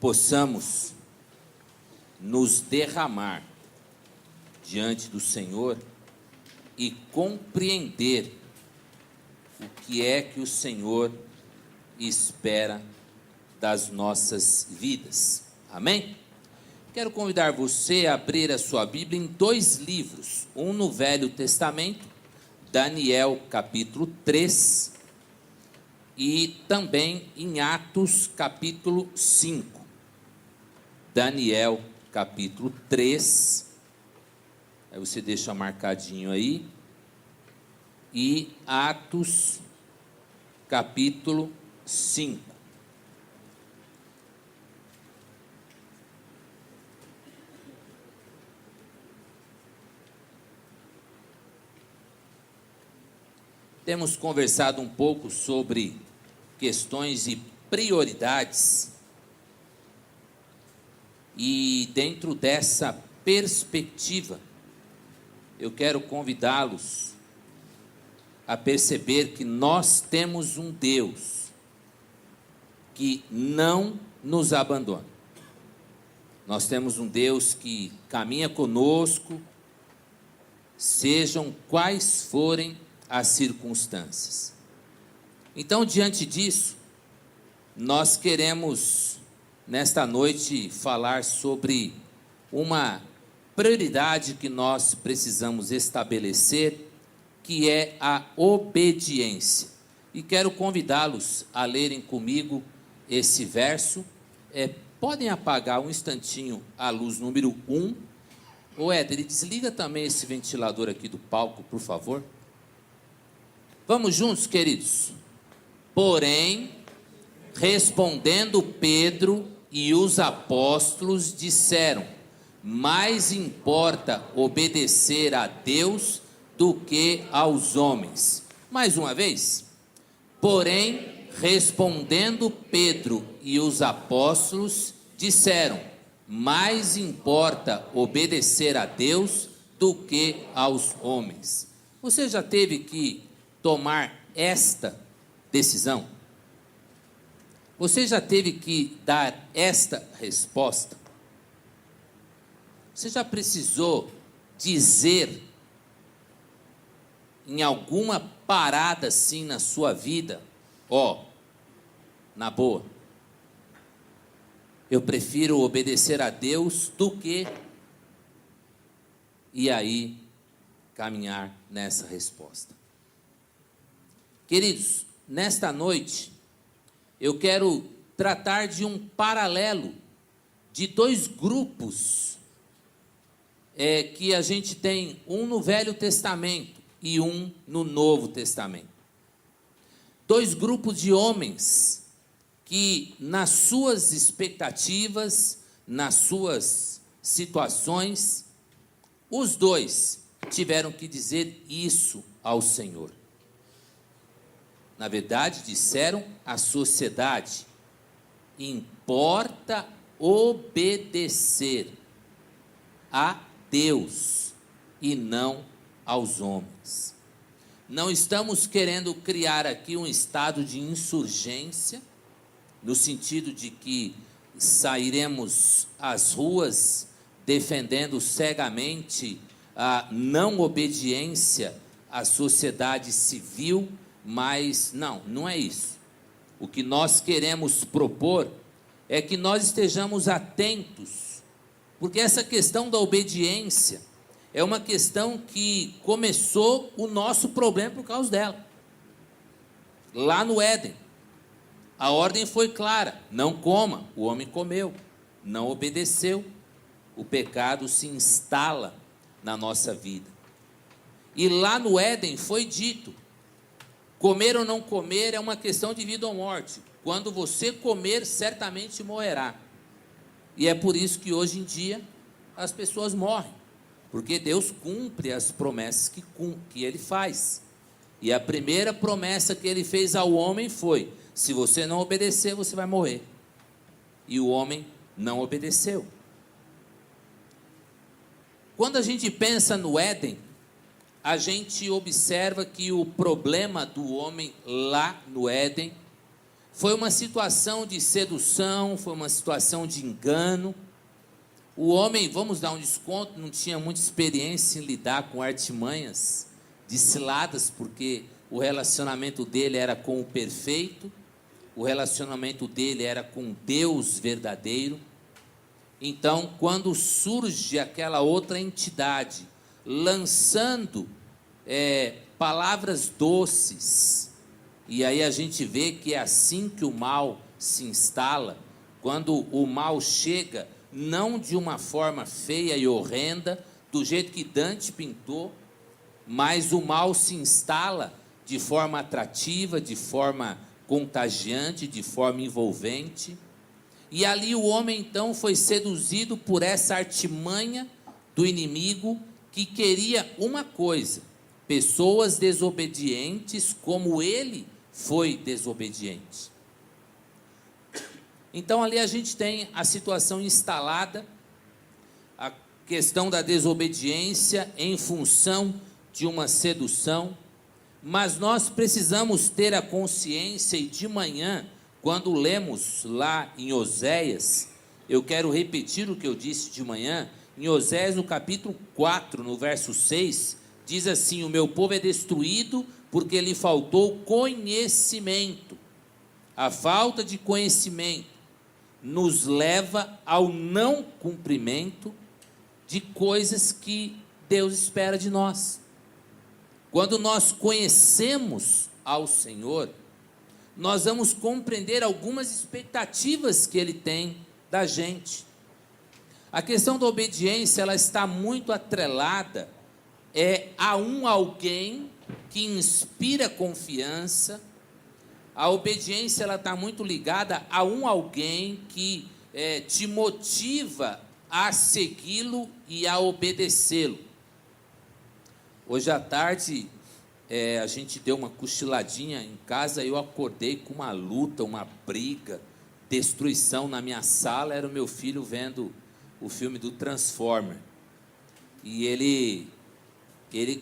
possamos nos derramar diante do Senhor e compreender o que é que o Senhor espera das nossas vidas. Amém? Quero convidar você a abrir a sua Bíblia em dois livros, um no Velho Testamento, Daniel capítulo 3, e também em Atos capítulo 5. Daniel capítulo 3, aí você deixa marcadinho aí, e Atos capítulo 5. Temos conversado um pouco sobre questões e prioridades, e dentro dessa perspectiva, eu quero convidá-los a perceber que nós temos um Deus que não nos abandona. Nós temos um Deus que caminha conosco, sejam quais forem as circunstâncias. Então, diante disso, nós queremos, nesta noite, falar sobre uma prioridade que nós precisamos estabelecer, que é a obediência. E quero convidá-los a lerem comigo esse verso. Podem apagar um instantinho a luz número 1. Ô Éder, desliga também esse ventilador aqui do palco, por favor. Vamos juntos, queridos? Porém, respondendo Pedro e os apóstolos disseram: mais importa obedecer a Deus do que aos homens. Mais uma vez. Porém, respondendo Pedro e os apóstolos disseram: mais importa obedecer a Deus do que aos homens. Você já teve que tomar esta decisão? Você já teve que dar esta resposta? Você já precisou dizer em alguma parada assim na sua vida: na boa, eu prefiro obedecer a Deus do que... E aí, caminhar nessa resposta. Queridos, nesta noite, eu quero tratar de um paralelo de dois grupos que a gente tem, um no Velho Testamento e um no Novo Testamento. Dois grupos de homens que, nas suas expectativas, nas suas situações, os dois tiveram que dizer isso ao Senhor. Na verdade, disseram à sociedade: importa obedecer a Deus e não aos homens. Não estamos querendo criar aqui um estado de insurgência, no sentido de que sairemos às ruas defendendo cegamente a não obediência à sociedade civil, mas não é isso. O que nós queremos propor é que nós estejamos atentos, porque essa questão da obediência é uma questão que começou o nosso problema por causa dela. Lá no Éden, a ordem foi clara: não coma. O homem comeu, não obedeceu. O pecado se instala na nossa vida. E lá no Éden foi dito: comer ou não comer é uma questão de vida ou morte. Quando você comer, certamente morrerá. E é por isso que hoje em dia as pessoas morrem, porque Deus cumpre as promessas que Ele faz. E a primeira promessa que Ele fez ao homem foi: se você não obedecer, você vai morrer. E o homem não obedeceu. Quando a gente pensa no Éden, a gente observa que o problema do homem lá no Éden Foi uma situação de sedução, foi uma situação de engano. O homem, vamos dar um desconto, não tinha muita experiência em lidar com artimanhas de ciladas, porque o relacionamento dele era com o perfeito, o relacionamento dele era com Deus verdadeiro. Então, quando surge aquela outra entidade, lançando palavras doces, e aí a gente vê que é assim que o mal se instala, quando o mal chega, não de uma forma feia e horrenda, do jeito que Dante pintou, mas o mal se instala de forma atrativa, de forma contagiante, de forma envolvente. E ali o homem então foi seduzido por essa artimanha do inimigo que queria uma coisa: pessoas desobedientes como ele foi desobediente. Então ali a gente tem a situação instalada, a questão da desobediência em função de uma sedução, mas nós precisamos ter a consciência, e de manhã, quando lemos lá em Oséias, eu quero repetir o que eu disse de manhã, em Oséias no capítulo 4, no verso 6, diz assim: o meu povo é destruído porque lhe faltou conhecimento. A falta de conhecimento nos leva ao não cumprimento de coisas que Deus espera de nós. Quando nós conhecemos ao Senhor, nós vamos compreender algumas expectativas que Ele tem da gente. A questão da obediência, ela está muito atrelada a um alguém que inspira confiança. A obediência, ela está muito ligada a um alguém que te motiva a segui-lo e a obedecê-lo. Hoje à tarde, a gente deu uma cochiladinha em casa, eu acordei com uma luta, uma briga, destruição na minha sala. Era o meu filho vendo o filme do Transformer. E ele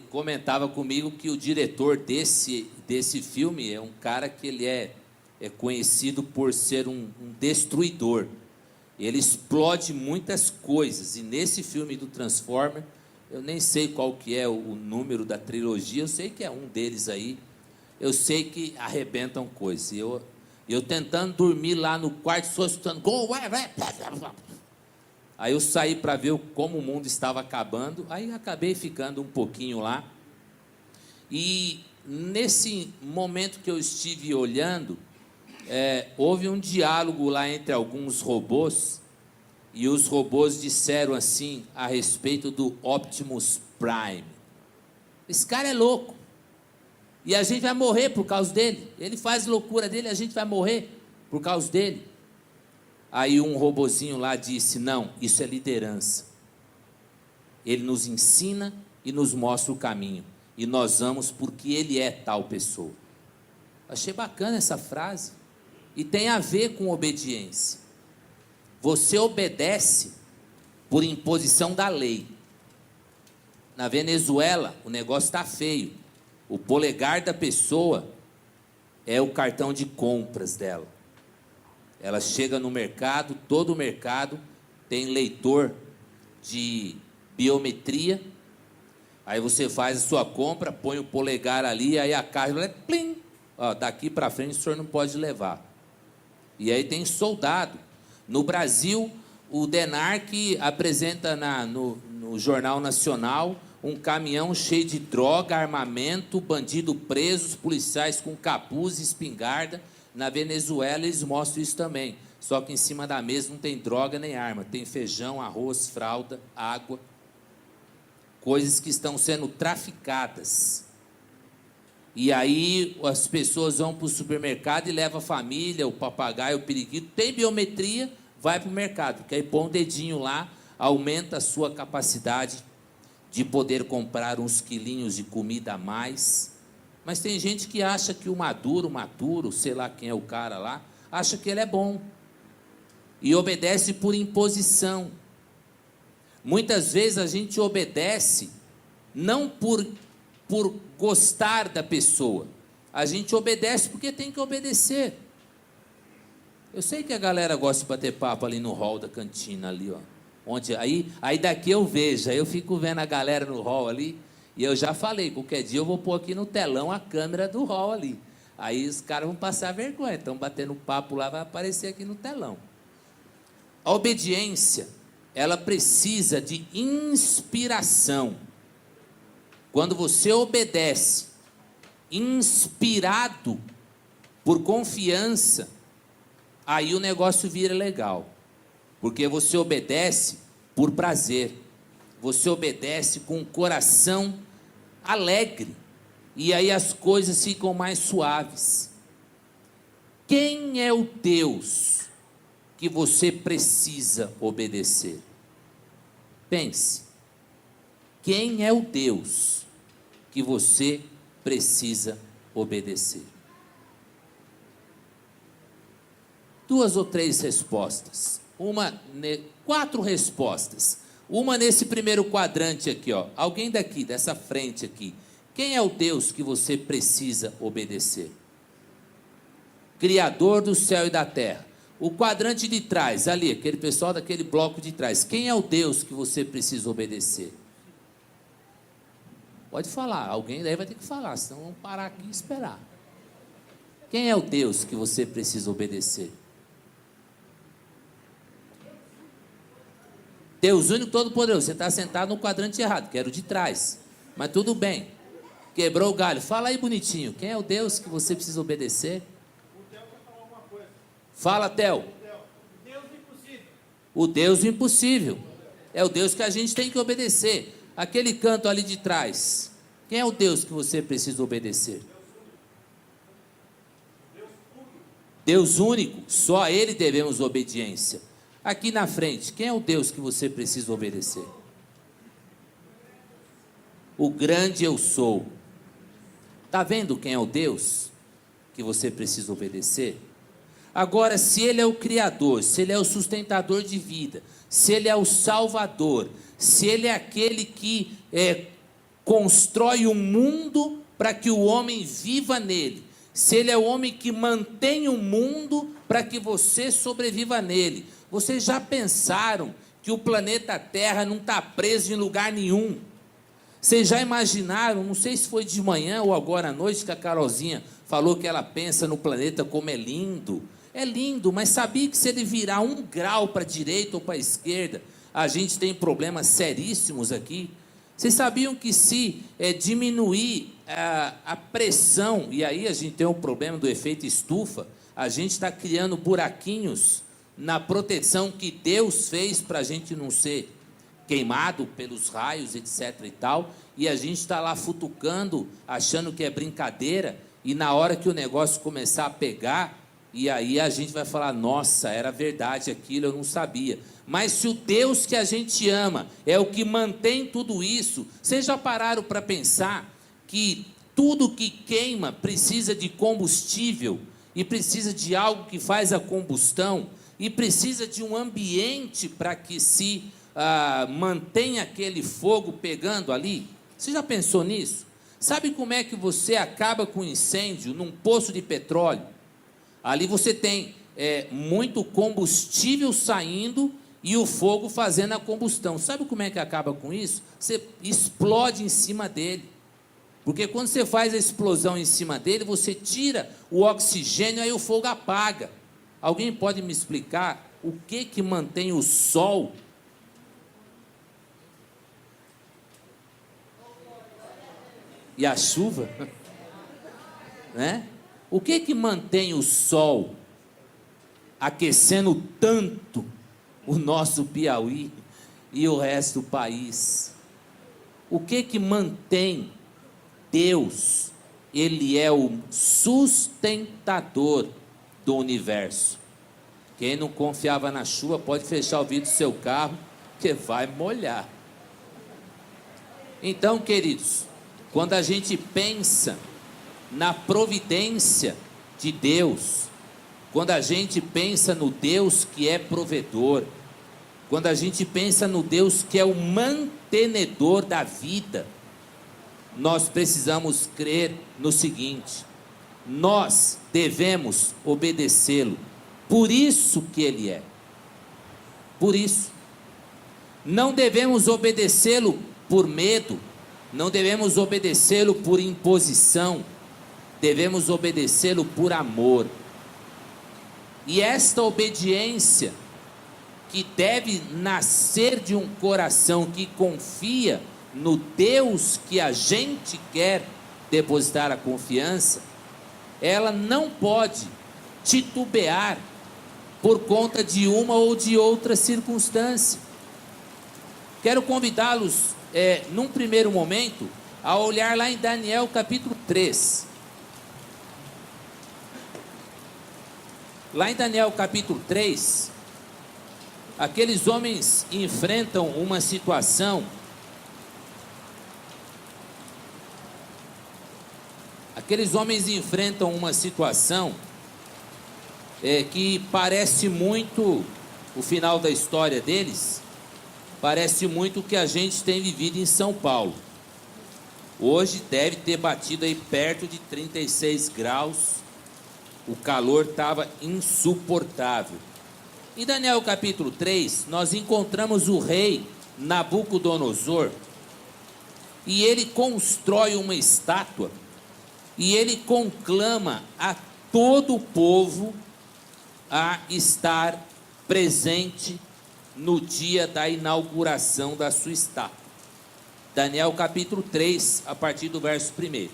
comentava comigo que o diretor desse filme é um cara que ele é conhecido por ser um destruidor. Ele explode muitas coisas, e nesse filme do Transformer, eu nem sei qual que é o número da trilogia, eu sei que é um deles aí, eu sei que arrebentam coisas. Eu tentando dormir lá no quarto, só escutando, aí eu saí para ver como o mundo estava acabando, aí acabei ficando um pouquinho lá, e nesse momento que eu estive olhando, houve um diálogo lá entre alguns robôs, e os robôs disseram assim a respeito do Optimus Prime: esse cara é louco, e a gente vai morrer por causa dele, ele faz loucura dele, a gente vai morrer por causa dele. Aí um robozinho lá disse: não, isso é liderança, ele nos ensina e nos mostra o caminho, e nós vamos porque ele é tal pessoa. Achei bacana essa frase, e tem a ver com obediência. Você obedece por imposição da lei. Na Venezuela, o negócio está feio. O polegar da pessoa é o cartão de compras dela. Ela chega no mercado, todo o mercado tem leitor de biometria. Aí você faz a sua compra, põe o polegar ali, aí a caixa vai, plim, daqui para frente o senhor não pode levar. E aí tem soldado. No Brasil, o DENARC apresenta no Jornal Nacional um caminhão cheio de droga, armamento, bandido presos, policiais com capuz e espingarda. Na Venezuela eles mostram isso também, só que em cima da mesa não tem droga nem arma, tem feijão, arroz, fralda, água, coisas que estão sendo traficadas. E aí as pessoas vão para o supermercado e levam a família, o papagaio, o periquito, tem biometria, vai para o mercado, porque aí põe um dedinho lá, aumenta a sua capacidade de poder comprar uns quilinhos de comida a mais. Mas tem gente que acha que o Maduro, sei lá quem é o cara lá, acha que ele é bom, e obedece por imposição. Muitas vezes a gente obedece não por gostar da pessoa, a gente obedece porque tem que obedecer. Eu sei que a galera gosta de bater papo ali no hall da cantina ali, ó. Onde, aí daqui eu vejo, aí eu fico vendo a galera no hall ali, e eu já falei, qualquer dia eu vou pôr aqui no telão a câmera do hall ali. Aí os caras vão passar vergonha, estão batendo papo lá, vai aparecer aqui no telão. A obediência, ela precisa de inspiração. Quando você obedece, inspirado por confiança, aí o negócio vira legal. Porque você obedece por prazer. Você obedece com o coração alegre. E aí as coisas ficam mais suaves. Quem é o Deus que você precisa obedecer? Pense. Quem é o Deus que você precisa obedecer? 2 ou 3 respostas. 4 respostas. Uma nesse primeiro quadrante aqui, ó. Alguém daqui, dessa frente aqui. Quem é o Deus que você precisa obedecer? Criador do céu e da terra. O quadrante de trás, ali, aquele pessoal daquele bloco de trás. Quem é o Deus que você precisa obedecer? Pode falar, alguém daí vai ter que falar, senão vamos parar aqui e esperar. Quem é o Deus que você precisa obedecer? Deus único todo-poderoso. Você está sentado no quadrante errado, que era o de trás. Mas tudo bem. Quebrou o galho. Fala aí bonitinho. Quem é o Deus que você precisa obedecer? O Theo quer falar alguma coisa. Fala, Theo. O Deus impossível. O Deus impossível. É o Deus que a gente tem que obedecer. Aquele canto ali de trás. Quem é o Deus que você precisa obedecer? Deus único. Só a Ele devemos obediência. Aqui na frente, quem é o Deus que você precisa obedecer? O grande eu sou. Está vendo quem é o Deus que você precisa obedecer? Agora, se Ele é o Criador, se Ele é o sustentador de vida, se Ele é o Salvador, se Ele é aquele que constrói o mundo para que o homem viva nele, se Ele é o homem que mantém o mundo para que você sobreviva nele, vocês já pensaram que o planeta Terra não está preso em lugar nenhum? Vocês já imaginaram, não sei se foi de manhã ou agora à noite, que a Carolzinha falou que ela pensa no planeta como é lindo. É lindo, mas sabia que se ele virar 1 grau para a direita ou para a esquerda, a gente tem problemas seríssimos aqui? Vocês sabiam que se diminuir a pressão, e aí a gente tem o problema do efeito estufa, a gente está criando buraquinhos na proteção que Deus fez para a gente não ser queimado pelos raios, etc. e tal, e a gente está lá futucando, achando que é brincadeira, e na hora que o negócio começar a pegar, e aí a gente vai falar, nossa, era verdade aquilo, eu não sabia. Mas se o Deus que a gente ama é o que mantém tudo isso, vocês já pararam para pensar que tudo que queima precisa de combustível, e precisa de algo que faz a combustão, e precisa de um ambiente para que se mantenha aquele fogo pegando ali? Você já pensou nisso? Sabe como é que você acaba com incêndio num poço de petróleo? Ali você tem muito combustível saindo e o fogo fazendo a combustão. Sabe como é que acaba com isso? Você explode em cima dele. Porque quando você faz a explosão em cima dele, você tira o oxigênio, aí o fogo apaga. Alguém pode me explicar o que mantém o sol? E a chuva? Né? O que mantém o sol aquecendo tanto o nosso Piauí e o resto do país? O que mantém Deus? Ele é o sustentador do universo. Quem não confiava na chuva pode fechar o vidro do seu carro, que vai molhar. Então, queridos, quando a gente pensa na providência de Deus, quando a gente pensa no Deus que é provedor, quando a gente pensa no Deus que é o mantenedor da vida, nós precisamos crer no seguinte: nós devemos obedecê-lo, por isso que ele é. Por isso. Não devemos obedecê-lo por medo, não devemos obedecê-lo por imposição, devemos obedecê-lo por amor. E esta obediência, que deve nascer de um coração que confia no Deus que a gente quer depositar a confiança, ela não pode titubear por conta de uma ou de outra circunstância. Quero convidá-los, num primeiro momento, a olhar lá em Daniel capítulo 3. Lá em Daniel capítulo 3, aqueles homens enfrentam uma situação. Aqueles homens enfrentam uma situação que parece muito o final da história deles. Parece muito o que a gente tem vivido em São Paulo. Hoje deve ter batido aí perto de 36 graus. O calor estava insuportável. Em Daniel capítulo 3, nós encontramos o rei Nabucodonosor. E ele constrói uma estátua. E ele conclama a todo o povo a estar presente no dia da inauguração da sua estátua. Daniel capítulo 3, a partir do verso 1.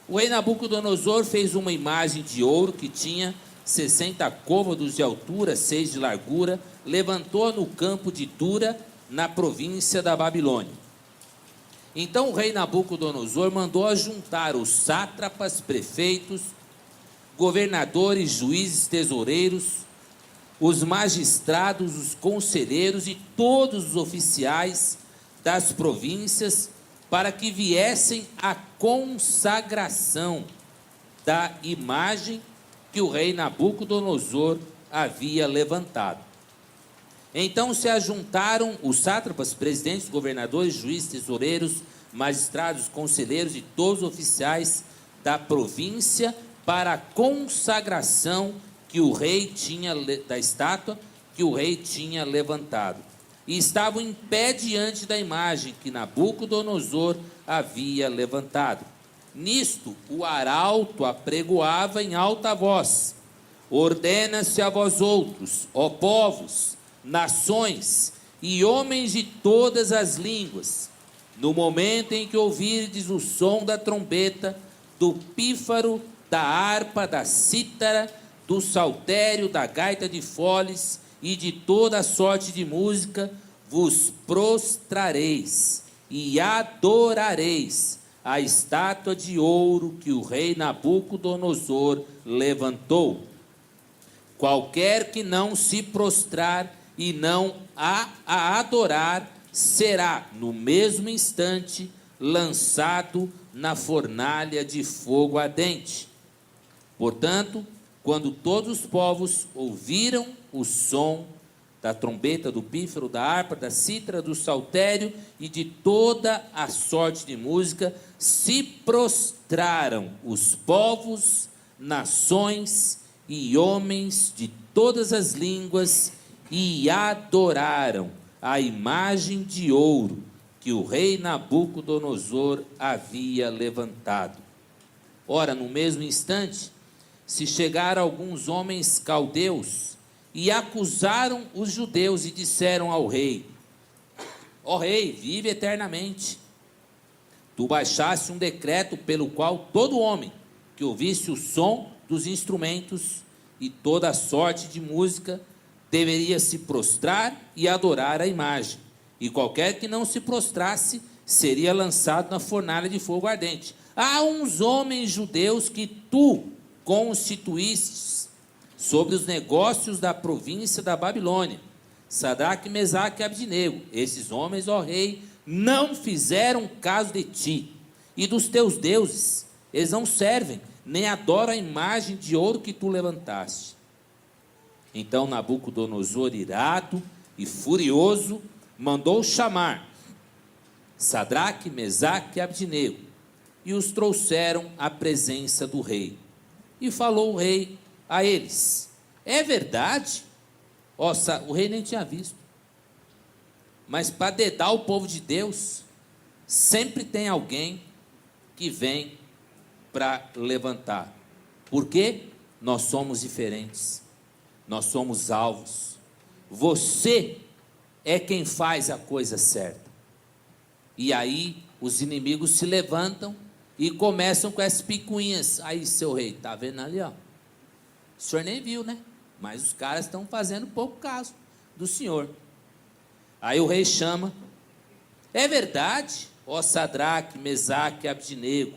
O rei Nabucodonosor fez uma imagem de ouro que tinha 60 côvados de altura, 6 de largura, levantou-a no campo de Dura, na província da Babilônia. Então o rei Nabucodonosor mandou ajuntar os sátrapas, prefeitos, governadores, juízes, tesoureiros, os magistrados, os conselheiros e todos os oficiais das províncias, para que viessem à consagração da imagem que o rei Nabucodonosor havia levantado. Então se ajuntaram os sátrapas, presidentes, governadores, juízes, tesoureiros, magistrados, conselheiros e todos os oficiais da província para a consagração que o rei tinha da estátua que o rei tinha levantado. E estavam em pé diante da imagem que Nabucodonosor havia levantado. Nisto o arauto apregoava em alta voz: ordena-se a vós outros, ó povos, nações e homens de todas as línguas, no momento em que ouvirdes o som da trombeta, do pífaro, da harpa, da cítara, do saltério, da gaita de foles e de toda a sorte de música, vos prostrareis e adorareis a estátua de ouro que o rei Nabucodonosor levantou. Qualquer que não se prostrar e não a adorar, será no mesmo instante lançado na fornalha de fogo ardente. Portanto, quando todos os povos ouviram o som da trombeta, do pífaro, da harpa, da cítara, do saltério e de toda a sorte de música, se prostraram os povos, nações e homens de todas as línguas e adoraram a imagem de ouro que o rei Nabucodonosor havia levantado. Ora, no mesmo instante, se chegaram alguns homens caldeus e acusaram os judeus e disseram ao rei: ó rei, vive eternamente. Tu baixaste um decreto pelo qual todo homem que ouvisse o som dos instrumentos e toda a sorte de música deveria se prostrar e adorar a imagem, e qualquer que não se prostrasse seria lançado na fornalha de fogo ardente. Há uns homens judeus que tu constituístes sobre os negócios da província da Babilônia, Sadraque, Mesaque e Abdinego. Esses homens, ó rei, não fizeram caso de ti e dos teus deuses. Eles não servem, nem adoram a imagem de ouro que tu levantaste. Então Nabucodonosor, irado e furioso, mandou chamar Sadraque, Mesaque e Abdinego, e os trouxeram à presença do rei. E falou o rei a eles: É verdade? Nossa, o rei nem tinha visto. Mas para dedar o povo de Deus, sempre tem alguém que vem para levantar. Por quê? Nós somos diferentes. Nós somos alvos. Você é quem faz a coisa certa. E aí os inimigos se levantam e começam com essas picuinhas. Aí, seu rei, tá vendo ali, ó? O senhor nem viu, né? Mas os caras estão fazendo pouco caso do senhor. Aí o rei chama. É verdade, ó Sadraque, Mesaque e Abdinego,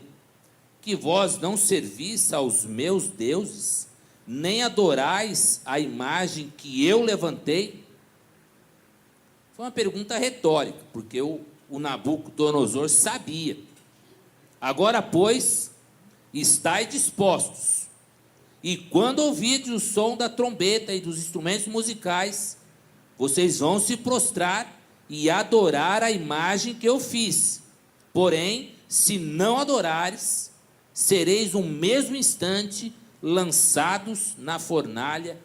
que vós não servis aos meus deuses, nem adorais a imagem que eu levantei? Foi uma pergunta retórica, porque o Nabucodonosor sabia. Agora, pois, estai dispostos, e quando ouvirdes o som da trombeta e dos instrumentos musicais, vocês vão se prostrar e adorar a imagem que eu fiz. Porém, se não adorares, sereis no mesmo instante lançados na fornalha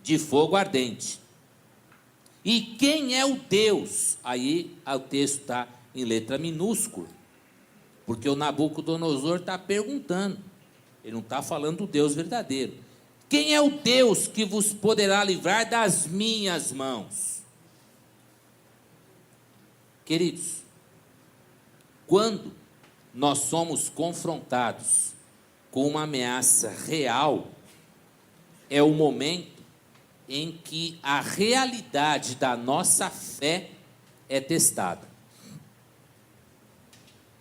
de fogo ardente. E quem é o Deus? Aí o texto está em letra minúscula, porque o Nabucodonosor está perguntando. Ele não está falando do Deus verdadeiro. Quem é o Deus que vos poderá livrar das minhas mãos? Queridos, quando nós somos confrontados com uma ameaça real, é o momento em que a realidade da nossa fé é testada.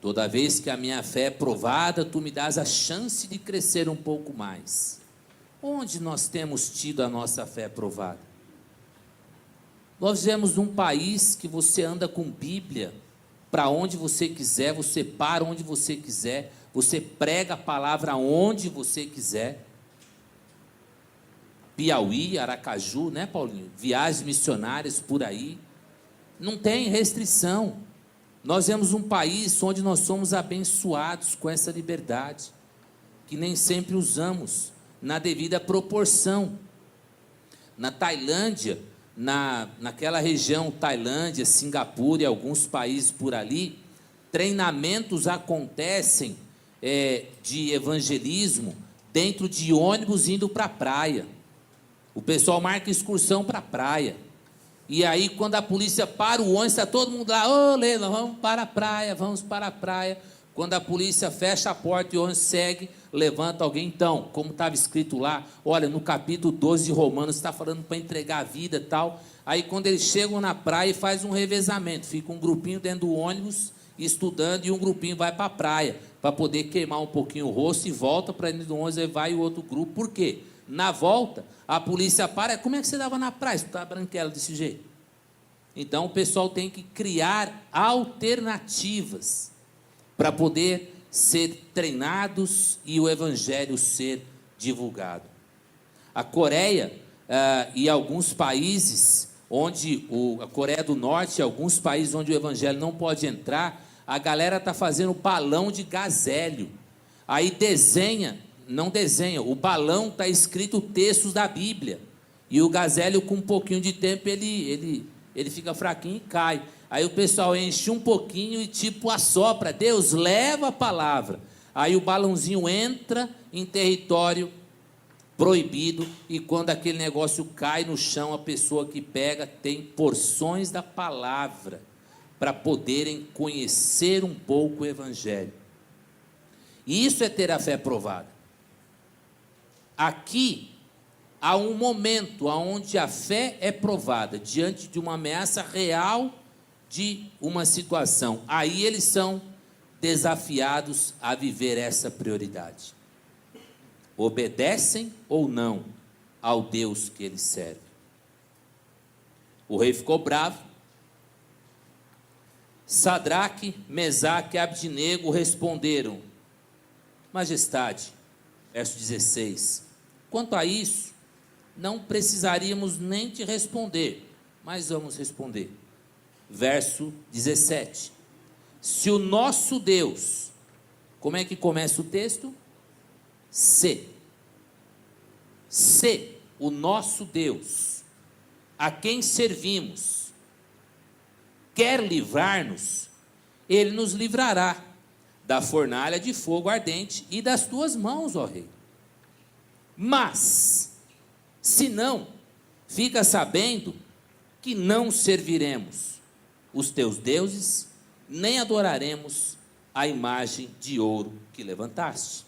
Toda vez que a minha fé é provada, tu me dás a chance de crescer um pouco mais. Onde nós temos tido a nossa fé provada? Nós vivemos num país que você anda com Bíblia para onde você quiser, você para onde você quiser, você prega a palavra onde você quiser. Piauí, Aracaju, né, Paulinho? Viagens missionárias por aí. Não tem restrição. Nós vemos um país onde nós somos abençoados com essa liberdade, que nem sempre usamos na devida proporção. Na Tailândia, naquela região, Tailândia, Singapura e alguns países por ali, treinamentos acontecem de evangelismo dentro de ônibus indo para a praia. O pessoal marca excursão para a praia. E aí, quando a polícia para o ônibus, está todo mundo lá, ô Leila, vamos para a praia, vamos para a praia. Quando a polícia fecha a porta e o ônibus segue, levanta alguém. Então, como estava escrito lá, olha, no capítulo 12 de Romanos, está falando para entregar a vida e tal. Aí, quando eles chegam na praia, faz um revezamento. Fica um grupinho dentro do ônibus, estudando, e um grupinho vai para a praia, para poder queimar um pouquinho o rosto, e volta para dentro do ônibus, aí vai o outro grupo. Por quê? Na volta, a polícia para, como é que você dava na praia? Você está branquela desse jeito? Então, o pessoal tem que criar alternativas para poder ser treinados e o evangelho ser divulgado. A Coreia e alguns países, a Coreia do Norte e alguns países onde o evangelho não pode entrar, a galera está fazendo balão de gás hélio. Aí não desenha, o balão está escrito textos da Bíblia, e o gás hélio, com um pouquinho de tempo, ele fica fraquinho e cai. Aí o pessoal enche um pouquinho e tipo assopra, Deus leva a palavra. Aí o balãozinho entra em território proibido, e quando aquele negócio cai no chão, a pessoa que pega tem porções da palavra para poderem conhecer um pouco o evangelho. E isso é ter a fé provada. Aqui há um momento onde a fé é provada diante de uma ameaça real de uma situação. Aí eles são desafiados a viver essa prioridade. Obedecem ou não ao Deus que eles servem? O rei ficou bravo. Sadraque, Mesaque e Abdinego responderam: Majestade, verso 16, quanto a isso, não precisaríamos nem te responder, mas vamos responder. Verso 17, se o nosso Deus, como é que começa o texto? Se. Se o nosso Deus, a quem servimos, quer livrar-nos, ele nos livrará da fornalha de fogo ardente e das tuas mãos, ó rei. Mas, se não, fica sabendo que não serviremos os teus deuses, nem adoraremos a imagem de ouro que levantaste.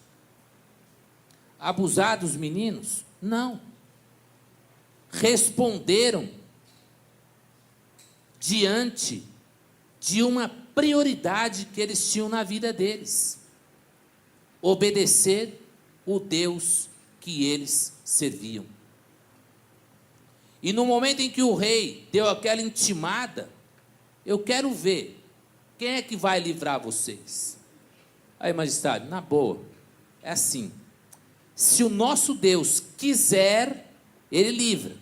Abusados meninos? Não. Responderam diante de uma prioridade que eles tinham na vida deles: obedecer o Deus que eles serviam. E no momento em que o rei deu aquela intimada, eu quero ver quem é que vai livrar vocês. Aí, majestade, na boa, é assim: se o nosso Deus quiser, ele livra.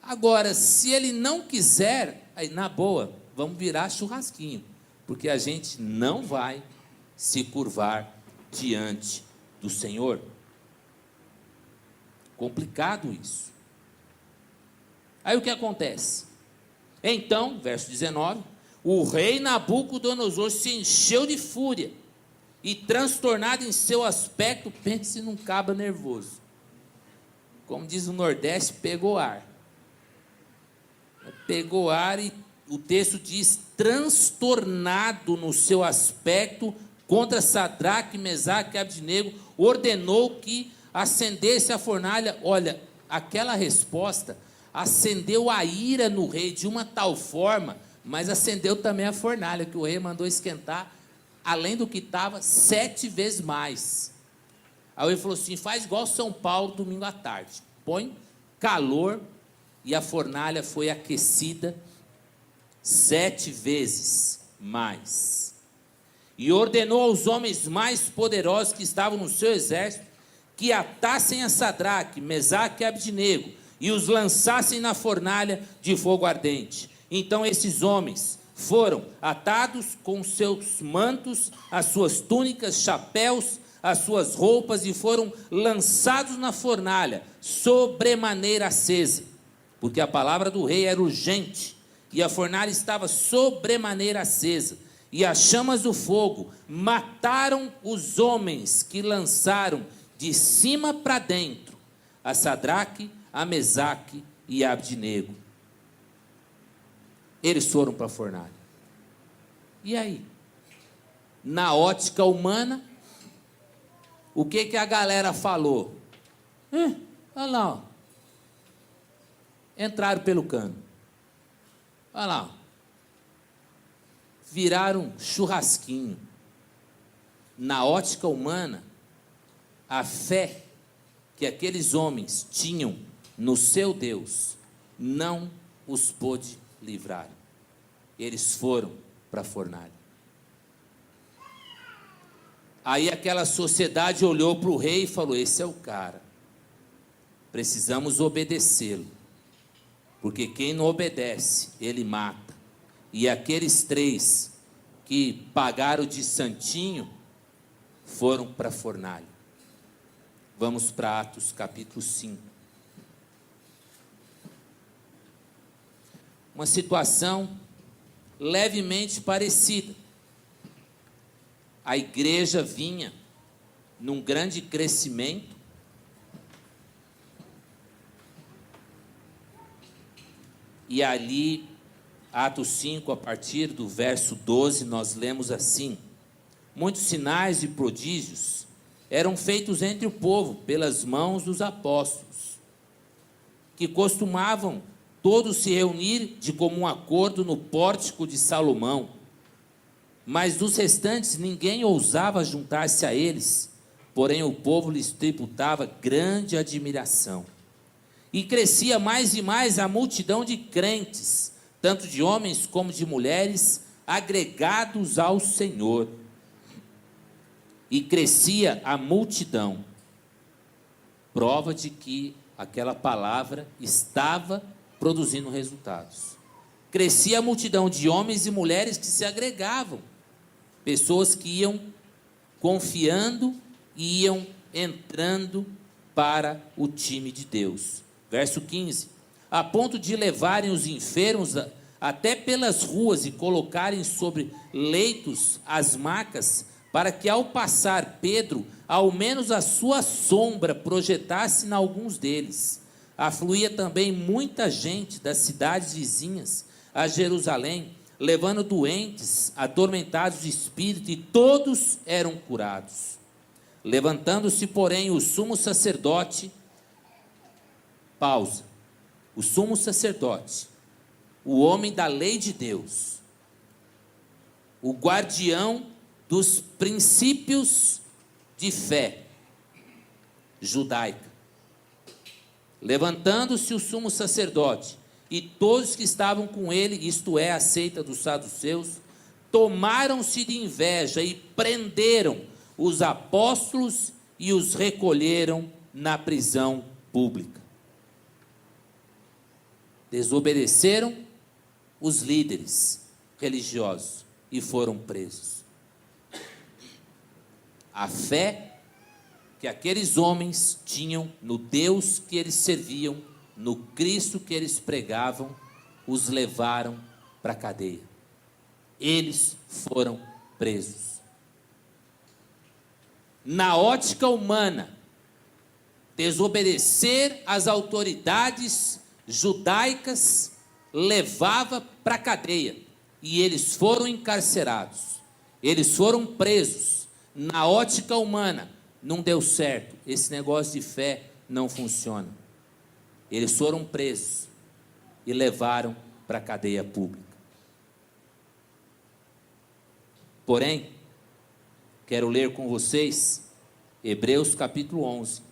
Agora, se ele não quiser, aí na boa, vamos virar churrasquinho, porque a gente não vai se curvar diante do Senhor. Complicado isso. Aí o que acontece? Então, verso 19, o rei Nabucodonosor se encheu de fúria e, transtornado em seu aspecto, pense num cabra nervoso. Como diz o Nordeste, pegou ar. Pegou ar e o texto diz: transtornado no seu aspecto, contra Sadraque, Mesaque e Abdenego, ordenou que acendesse a fornalha. Olha, aquela resposta acendeu a ira no rei de uma tal forma, mas acendeu também a fornalha, que o rei mandou esquentar, além do que estava, 7 vezes mais. Aí ele falou assim: faz igual São Paulo domingo à tarde, põe calor, e a fornalha foi aquecida 7 vezes mais. E ordenou aos homens mais poderosos que estavam no seu exército que atassem a Sadraque, Mesaque e Abdenego e os lançassem na fornalha de fogo ardente. Então esses homens foram atados com seus mantos, as suas túnicas, chapéus, as suas roupas, e foram lançados na fornalha, sobremaneira acesa, porque a palavra do rei era urgente, e a fornalha estava sobremaneira acesa, e as chamas do fogo mataram os homens que lançaram de cima para dentro a Sadraque, a Mesaque e a Abdenego. Eles foram para a fornalha. E aí? Na ótica humana, o que a galera falou? Olha lá, ó. Entraram pelo cano. Olha lá, ó. Viraram churrasquinho. Na ótica humana, a fé que aqueles homens tinham no seu Deus não os pôde livrar. Eles foram para a fornalha. Aí aquela sociedade olhou para o rei e falou: esse é o cara, precisamos obedecê-lo, porque quem não obedece, ele mata. E aqueles 3 que pagaram de santinho foram para a fornalha. Vamos para Atos capítulo 5. Uma situação levemente parecida. A igreja vinha num grande crescimento. E ali, Atos 5, a partir do verso 12, nós lemos assim: muitos sinais e prodígios eram feitos entre o povo pelas mãos dos apóstolos, que costumavam todos se reunir de comum acordo no pórtico de Salomão. Mas dos restantes ninguém ousava juntar-se a eles, porém o povo lhes tributava grande admiração. E crescia mais e mais a multidão de crentes, tanto de homens como de mulheres, agregados ao Senhor. E crescia a multidão, prova de que aquela palavra estava produzindo resultados. Crescia a multidão de homens e mulheres que se agregavam, pessoas que iam confiando e iam entrando para o time de Deus. Verso 15: a ponto de levarem os enfermos até pelas ruas e colocarem sobre leitos as macas, para que ao passar Pedro, ao menos a sua sombra projetasse em alguns deles. Afluía também muita gente das cidades vizinhas a Jerusalém, levando doentes, atormentados de espírito, e todos eram curados. Levantando-se, porém, o sumo sacerdote, o sumo sacerdote, o homem da lei de Deus, o guardião dos princípios de fé judaica, levantando-se o sumo sacerdote e todos que estavam com ele, isto é, a seita dos saduceus, tomaram-se de inveja e prenderam os apóstolos e os recolheram na prisão pública. Desobedeceram os líderes religiosos e foram presos. A fé que aqueles homens tinham no Deus que eles serviam, no Cristo que eles pregavam, os levaram para a cadeia. Eles foram presos. Na ótica humana, desobedecer às autoridades judaicas levava para a cadeia, e eles foram encarcerados, eles foram presos. Na ótica humana, não deu certo, esse negócio de fé não funciona. Eles foram presos e levaram para a cadeia pública. Porém, quero ler com vocês Hebreus capítulo 11,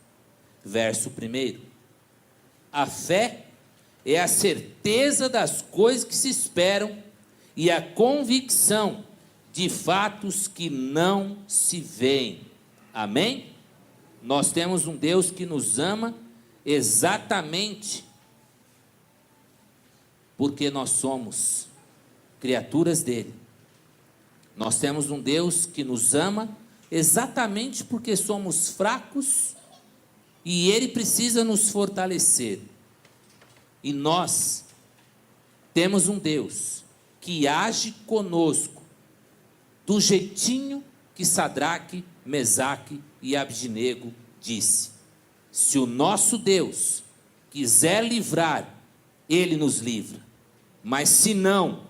verso 1. A fé é a certeza das coisas que se esperam e a convicção de fatos que não se veem. Amém? Nós temos um Deus que nos ama exatamente porque nós somos criaturas dele. Nós temos um Deus que nos ama exatamente porque somos fracos e ele precisa nos fortalecer. E nós temos um Deus que age conosco do jeitinho que Sadraque, Mesaque e Abdinego disse: se o nosso Deus quiser livrar, ele nos livra, mas se não,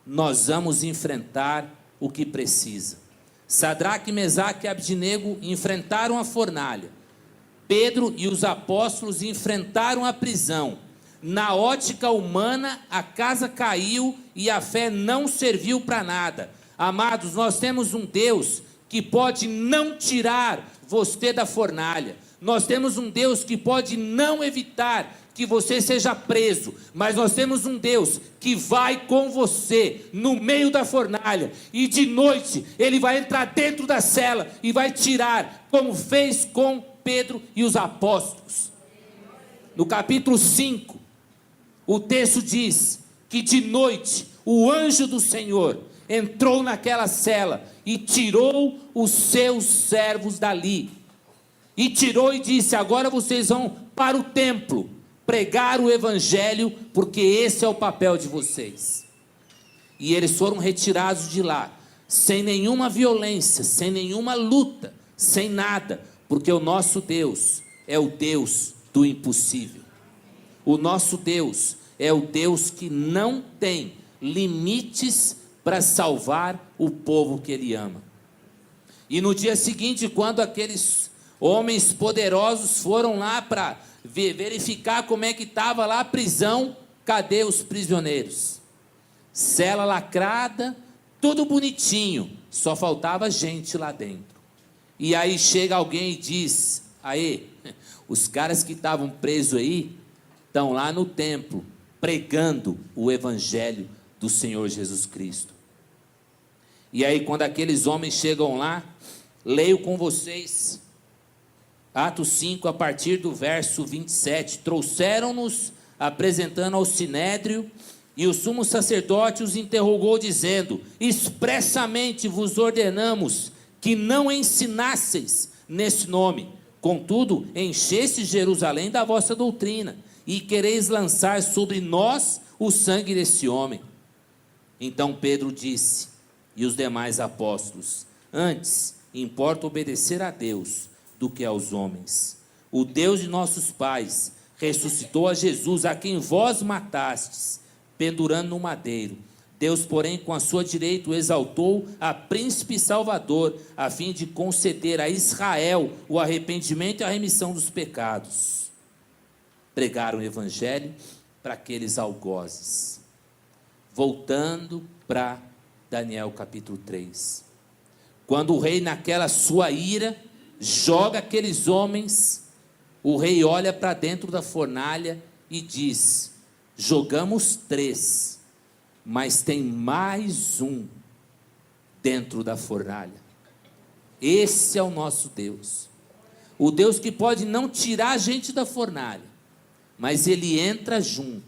nós vamos enfrentar o que precisa. Sadraque, Mesaque e Abdinego enfrentaram a fornalha. Pedro e os apóstolos enfrentaram a prisão. Na ótica humana, a casa caiu e a fé não serviu para nada. Amados, nós temos um Deus que pode não tirar você da fornalha. Nós temos um Deus que pode não evitar que você seja preso, mas nós temos um Deus que vai com você no meio da fornalha, e de noite ele vai entrar dentro da cela e vai tirar, como fez com Pedro e os apóstolos. No capítulo 5, o texto diz que de noite o anjo do Senhor entrou naquela cela e tirou os seus servos dali. E tirou e disse: agora vocês vão para o templo pregar o evangelho, porque esse é o papel de vocês. E eles foram retirados de lá, sem nenhuma violência, sem nenhuma luta, sem nada, porque o nosso Deus é o Deus do impossível. O nosso Deus é o Deus que não tem limites para salvar o povo que ele ama. E no dia seguinte, quando aqueles homens poderosos foram lá para verificar como é que estava lá a prisão, cadê os prisioneiros? Cela lacrada, tudo bonitinho, só faltava gente lá dentro. E aí chega alguém e diz: aí, os caras que estavam presos aí, estão lá no templo, pregando o evangelho do Senhor Jesus Cristo. E aí quando aqueles homens chegam lá, leio com vocês, Atos 5, a partir do verso 27, trouxeram-nos, apresentando ao sinédrio, e o sumo sacerdote os interrogou, dizendo: expressamente vos ordenamos que não ensinasseis nesse nome. Contudo, encheste Jerusalém da vossa doutrina, e quereis lançar sobre nós o sangue desse homem. Então Pedro disse, e os demais apóstolos: antes importa obedecer a Deus do que aos homens. O Deus de nossos pais ressuscitou a Jesus, a quem vós matastes, pendurando no madeiro. Deus, porém, com a sua direita o exaltou a príncipe e salvador, a fim de conceder a Israel o arrependimento e a remissão dos pecados. Pregaram o evangelho para aqueles algozes. Voltando para Daniel capítulo 3. Quando o rei, naquela sua ira, joga aqueles homens, o rei olha para dentro da fornalha e diz: jogamos 3, mas tem mais um dentro da fornalha. Esse é o nosso Deus. O Deus que pode não tirar a gente da fornalha, mas Ele entra junto,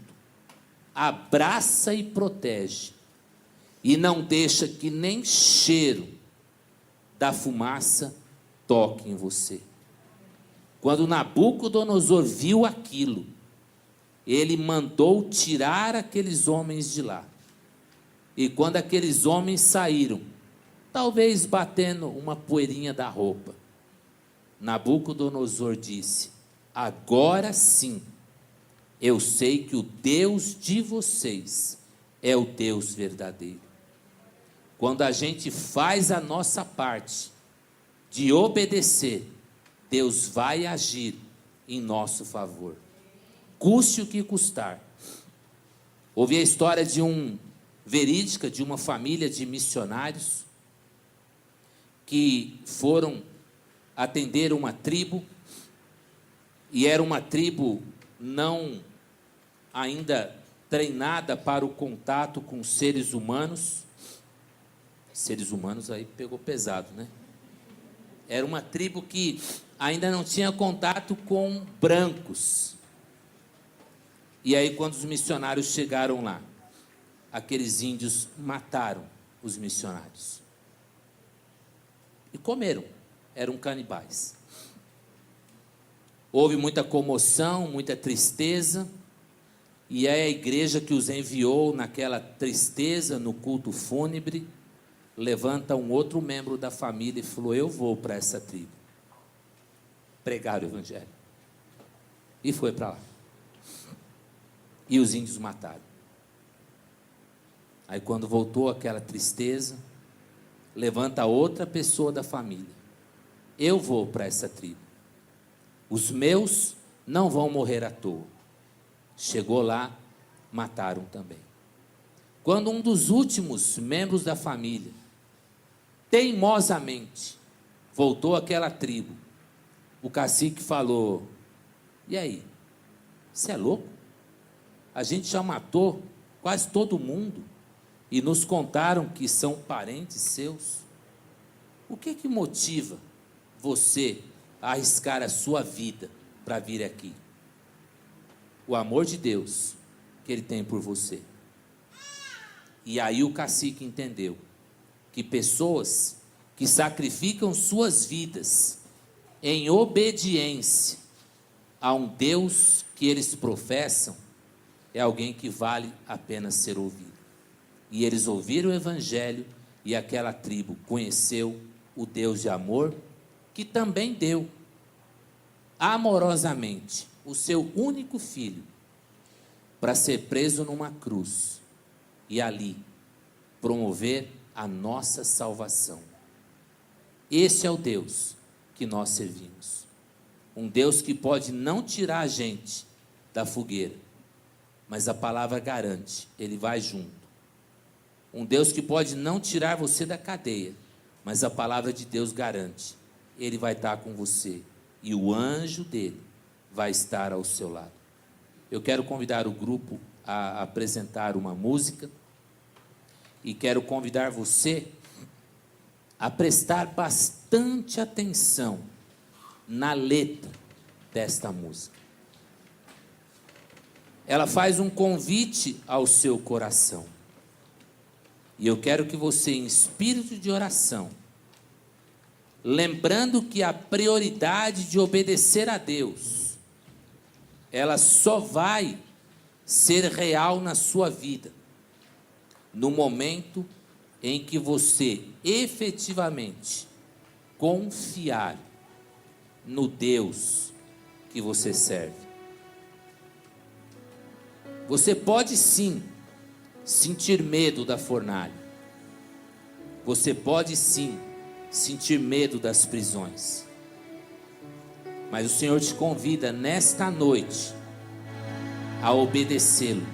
abraça e protege, e não deixa que nem cheiro da fumaça toque em você. Quando Nabucodonosor viu aquilo, ele mandou tirar aqueles homens de lá. E quando aqueles homens saíram, talvez batendo uma poeirinha da roupa, Nabucodonosor disse: agora sim, eu sei que o Deus de vocês é o Deus verdadeiro. Quando a gente faz a nossa parte de obedecer, Deus vai agir em nosso favor, custe o que custar. Ouvi a história verídica de uma família de missionários que foram atender uma tribo, e era uma tribo não ainda treinada para o contato com seres humanos. Seres humanos aí pegou pesado, né? Era uma tribo que ainda não tinha contato com brancos. E aí, quando os missionários chegaram lá, aqueles índios mataram os missionários e comeram. Eram canibais. Houve muita comoção, muita tristeza, e é a igreja que os enviou naquela tristeza, no culto fúnebre, levanta um outro membro da família e falou: eu vou para essa tribo pregar o evangelho. E foi para lá. E os índios mataram. Aí, quando voltou aquela tristeza, levanta outra pessoa da família: eu vou para essa tribo. Os meus não vão morrer à toa. Chegou lá, mataram também. Quando um dos últimos membros da família, teimosamente, voltou àquela tribo, o cacique falou: e aí, você é louco? A gente já matou quase todo mundo, e nos contaram que são parentes seus. O que que motiva você a arriscar a sua vida para vir aqui? O amor de Deus que Ele tem por você. E aí o cacique entendeu que pessoas que sacrificam suas vidas em obediência a um Deus que eles professam é alguém que vale a pena ser ouvido. E eles ouviram o evangelho, e aquela tribo conheceu o Deus de amor, que também deu amorosamente o seu único filho para ser preso numa cruz e ali promover a nossa salvação. Esse é o Deus que nós servimos. Um Deus que pode não tirar a gente da fogueira, mas a palavra garante, Ele vai junto. Um Deus que pode não tirar você da cadeia, mas a palavra de Deus garante, Ele vai estar com você, e o anjo dele vai estar ao seu lado. Eu quero convidar o grupo a apresentar uma música, e quero convidar você a prestar bastante atenção na letra desta música. Ela faz um convite ao seu coração. E eu quero que você, em espírito de oração, lembrando que a prioridade de obedecer a Deus, ela só vai ser real na sua vida no momento em que você efetivamente confiar no Deus que você serve. Você pode sim sentir medo da fornalha. Você pode sim sentir medo das prisões. Mas o Senhor te convida nesta noite a obedecê-lo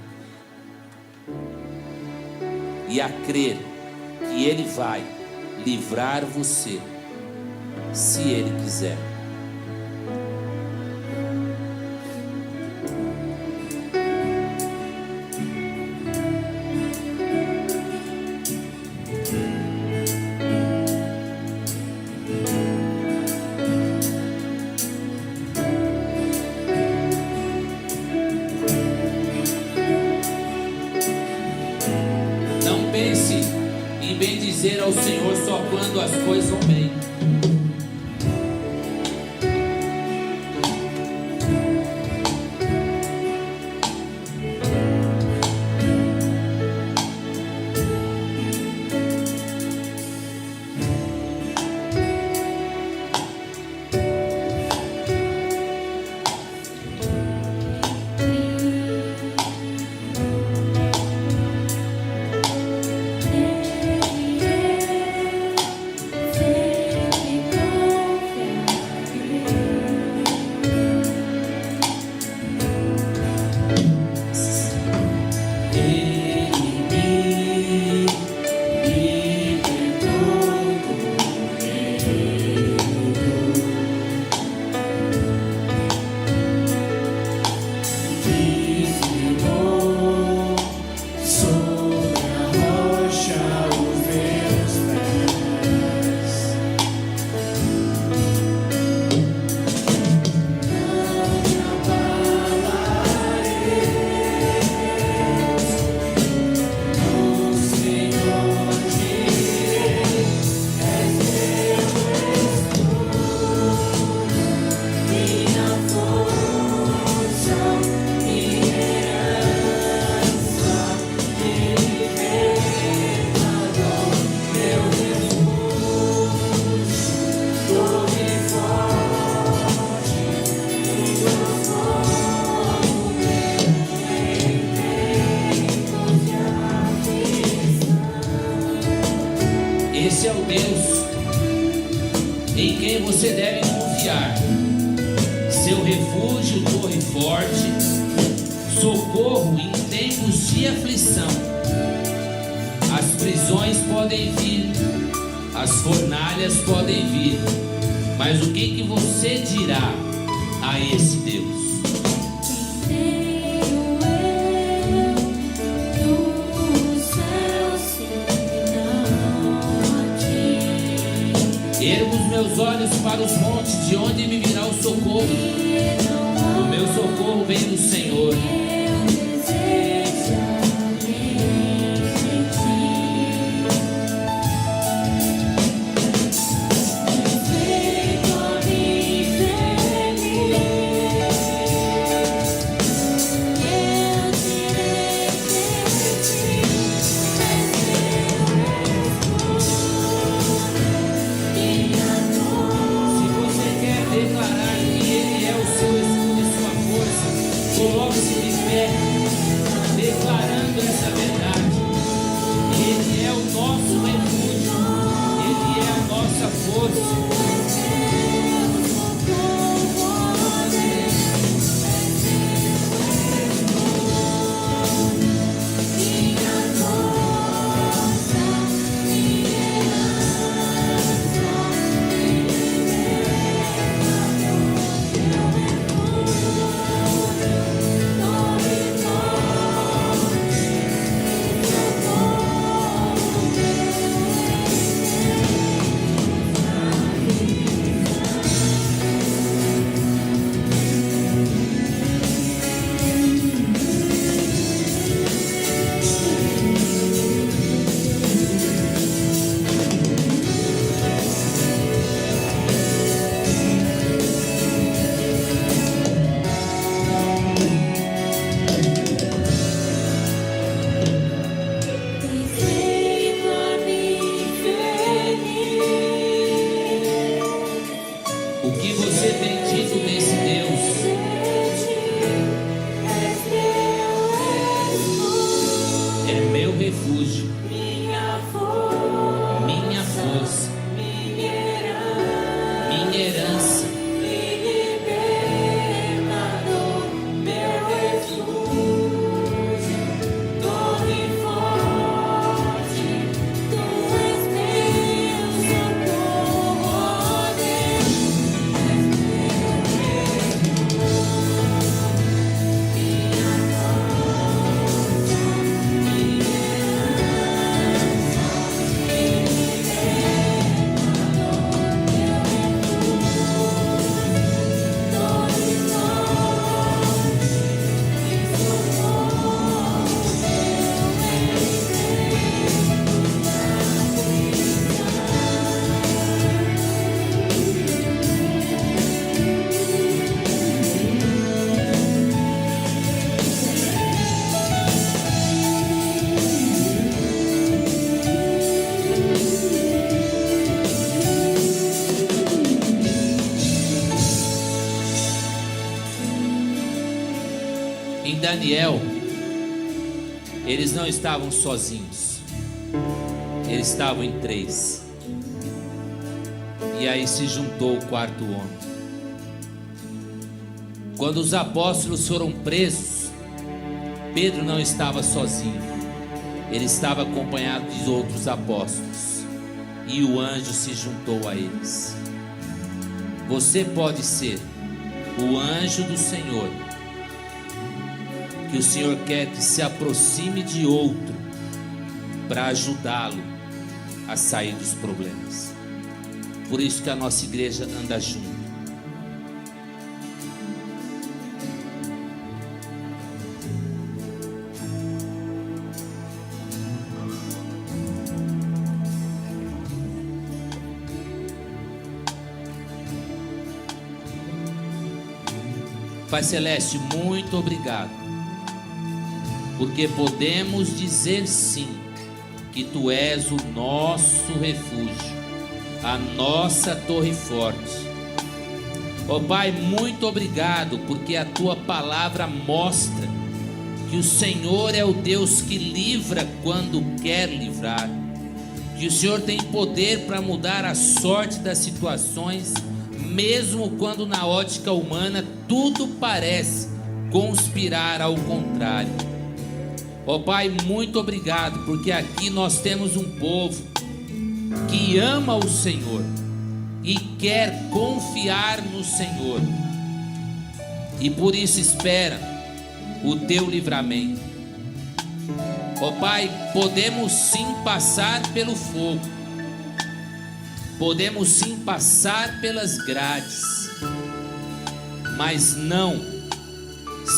e a crer que Ele vai livrar você, se Ele quiser. Não pense em bendizer ao Senhor só quando as coisas vão bem. Esse é o Deus em quem você deve confiar, seu refúgio, torre forte, socorro em tempos de aflição. As prisões podem vir, as fornalhas podem vir, mas o que você dirá a esse Deus? Ergo os meus olhos para os montes, de onde me virá o socorro. O meu socorro vem do Senhor. Declarar que Ele é o seu escudo e sua força, coloque-se de pé. que você tem dito desse Deus? É meu refúgio, minha força, minha herança, meu refúgio, torre forte, tu és meu socorro, ó Deus, és Em Daniel, eles não estavam sozinhos, eles estavam em 3. E aí se juntou o quarto homem. Quando os apóstolos foram presos, Pedro não estava sozinho, ele estava acompanhado de outros apóstolos, e o anjo se juntou a eles. Você pode ser o anjo do Senhor, que o Senhor quer que se aproxime de outro para ajudá-lo a sair dos problemas. Por isso que a nossa igreja anda junto. Pai Celeste, muito obrigado, porque podemos dizer sim, que Tu és o nosso refúgio, a nossa torre forte. Ó Pai, muito obrigado, porque a Tua palavra mostra que o Senhor é o Deus que livra quando quer livrar, que o Senhor tem poder para mudar a sorte das situações, mesmo quando na ótica humana tudo parece conspirar ao contrário. Ó Pai, muito obrigado, porque aqui nós temos um povo que ama o Senhor e quer confiar no Senhor, e por isso espera o Teu livramento. Ó Pai, podemos sim passar pelo fogo, podemos sim passar pelas grades, mas não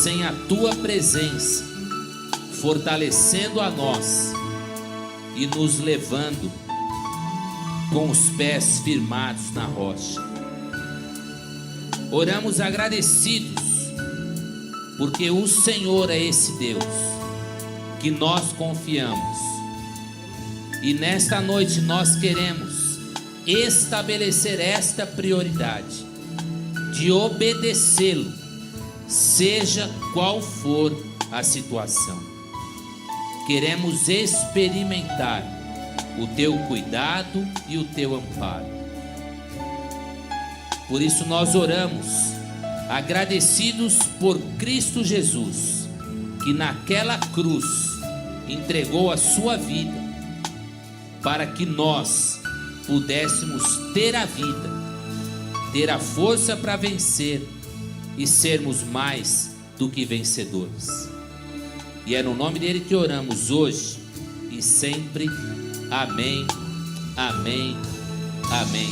sem a Tua presença, fortalecendo a nós e nos levando com os pés firmados na rocha. Oramos agradecidos, porque o Senhor é esse Deus que nós confiamos, e nesta noite nós queremos estabelecer esta prioridade de obedecê-lo, seja qual for a situação. Queremos experimentar o Teu cuidado e o Teu amparo. Por isso nós oramos, agradecidos por Cristo Jesus, que naquela cruz entregou a sua vida para que nós pudéssemos ter a vida, ter a força para vencer e sermos mais do que vencedores. E é no nome dele que oramos hoje e sempre. Amém, amém, amém.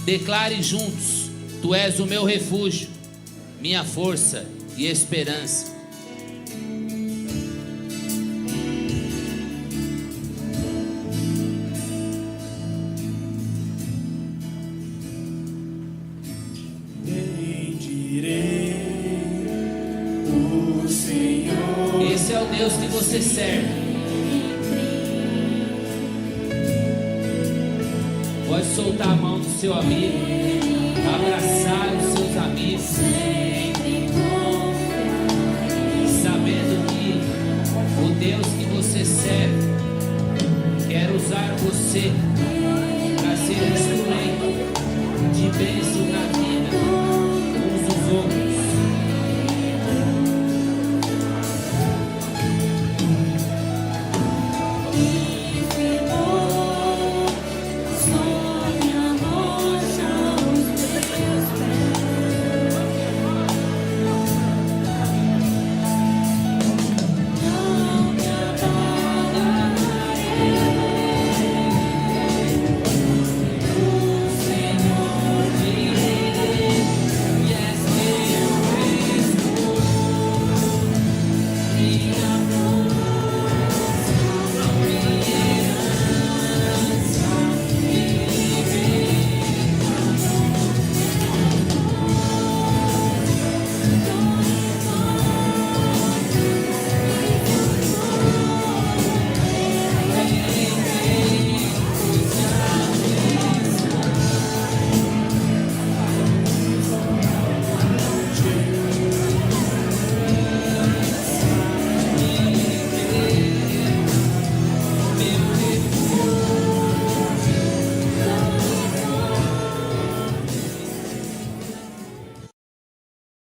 Declare juntos: Tu és o meu refúgio, minha força e esperança. Esse é o Deus que você serve. Pode soltar a mão do seu amigo, abraçar firme, sabendo que o Deus que você serve quer usar você para ser instrumento de bênção na vida uns dos outros.